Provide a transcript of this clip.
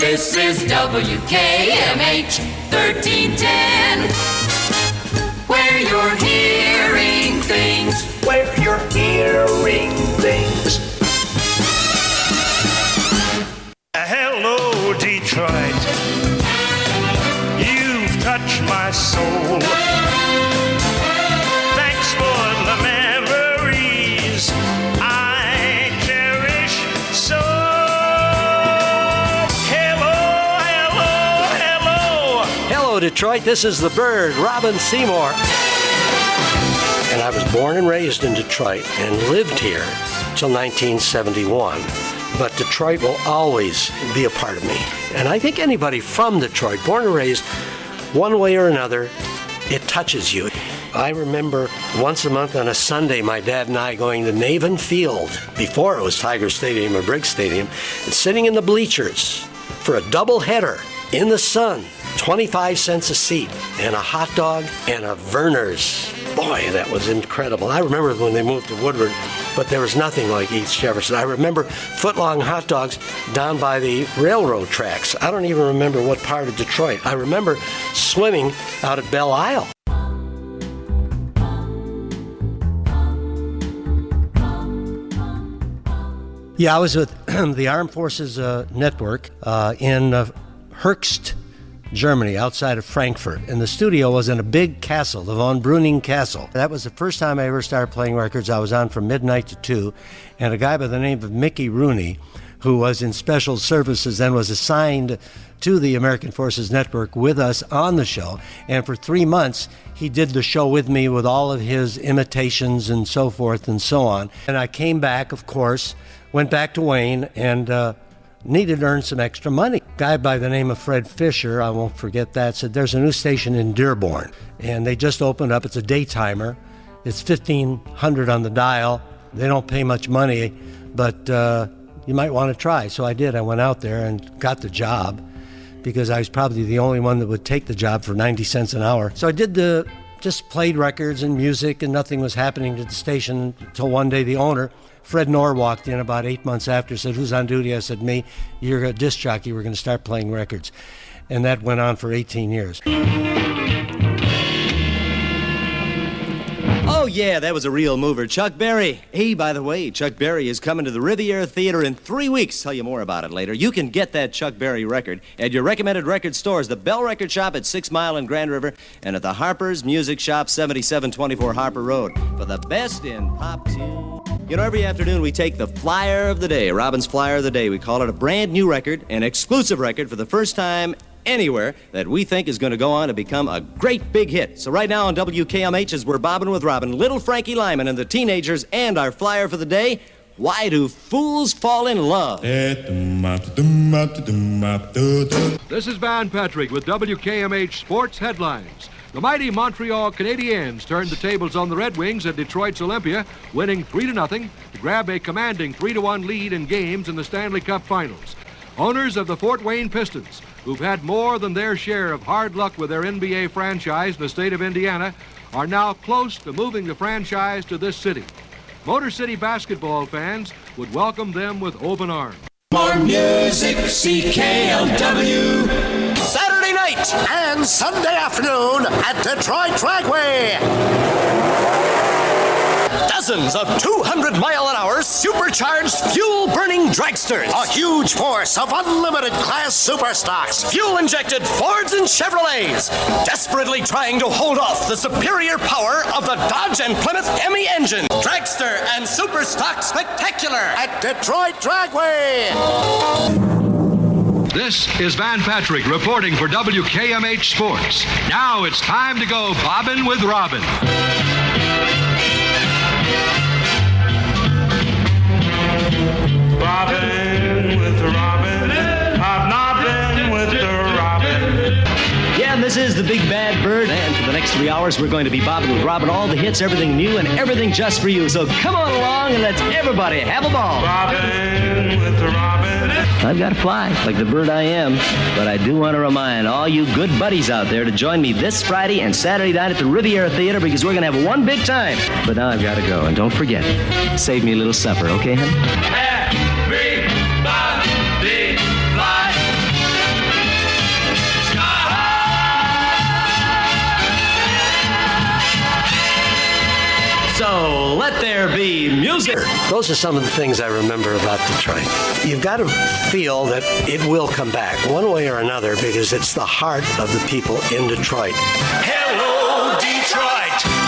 This is WKMH 1310, where you're hearing things. Where you're hearing things. Hello, Detroit. You've touched my soul. Thanks for the memories I cherish so. Hello, Detroit. This is the Bird, Robin Seymour. And I was born and raised in Detroit and lived here till 1971. But Detroit will always be a part of me. And I think anybody from Detroit, born and raised, one way or another, it touches you. I remember once a month on a Sunday, my dad and I going to Navin Field, before it was Tiger Stadium or Briggs Stadium, and sitting in the bleachers for a doubleheader in the sun, 25 cents a seat, and a hot dog and a Verner's. Boy, that was incredible. I remember when they moved to Woodward, but there was nothing like East Jefferson. I remember footlong hot dogs down by the railroad tracks. I don't even remember what part of Detroit. I remember swimming out at Belle Isle. Yeah, I was with the Armed Forces Network in Höchst, Germany, outside of Frankfurt. And the studio was in a big castle, the von Breuning Castle. That was the first time I ever started playing records. I was on from midnight to 2. And a guy by the name of Mickey Rooney, who was in special services and was assigned to the American Forces Network with us on the show. And for 3 months, he did the show with me with all of his imitations and so forth and so on. And I came back, of course, went back to Wayne and needed to earn some extra money. A guy by the name of Fred Fisher, I won't forget that, said there's a new station in Dearborn. And they just opened up. It's a daytimer. It's 1,500 on the dial. They don't pay much money, but you might want to try. So I did. I went out there and got the job because I was probably the only one that would take the job for 90 cents an hour. So I did just played records and music, and nothing was happening to the station until one day the owner, Fred Knorr, walked in about 8 months after, said, "Who's on duty?" I said, "Me." "You're a disc jockey. We're going to start playing records." And that went on for 18 years. Oh, yeah, that was a real mover. Chuck Berry. Hey, by the way, Chuck Berry is coming to the Riviera Theater in 3 weeks. Tell you more about it later. You can get that Chuck Berry record at your recommended record stores, the Bell Record Shop at 6 Mile and Grand River, and at the Harper's Music Shop, 7724 Harper Road, for the best in pop tunes. You know, every afternoon we take the Flyer of the Day, Robin's Flyer of the Day. We call it a brand new record, an exclusive record for the first time anywhere that we think is going to go on to become a great big hit. So right now on WKMH, as we're bobbing with Robin, Little Frankie Lyman and the Teenagers, and our Flyer for the Day, Why Do Fools Fall in Love? This is Van Patrick with WKMH Sports Headlines. The mighty Montreal Canadiens turned the tables on the Red Wings at Detroit's Olympia, winning 3-0 to grab a commanding 3-1 lead in games in the Stanley Cup Finals. Owners of the Fort Wayne Pistons, who've had more than their share of hard luck with their NBA franchise in the state of Indiana, are now close to moving the franchise to this city. Motor City basketball fans would welcome them with open arms. More music, CKLW. Saturday night and Sunday afternoon at Detroit Dragway. Dozens of 200-mile-an-hour supercharged fuel-burning dragsters. A huge force of unlimited class superstocks. Fuel-injected Fords and Chevrolets. Desperately trying to hold off the superior power of the Dodge and Plymouth Hemi engine. Dragster and Superstock Spectacular at Detroit Dragway. This is Van Patrick reporting for WKMH Sports. Now it's time to go bobbing with Robin. Bobbing with Robin, I've not been with the Robin. Yeah, this is the Big Bad Bird, and for the next 3 hours, we're going to be bobbing with Robin, all the hits, everything new, and everything just for you. So come on along and let's everybody have a ball. Bobbing with Robin. I've got to fly, like the bird I am, but I do want to remind all you good buddies out there to join me this Friday and Saturday night at the Riviera Theater, because we're going to have one big time. But now I've got to go, and don't forget, save me a little supper, okay, honey? Everybody fly. So let there be music. Those are some of the things I remember about Detroit. You've got to feel that it will come back one way or another because it's the heart of the people in Detroit. Hello, Detroit.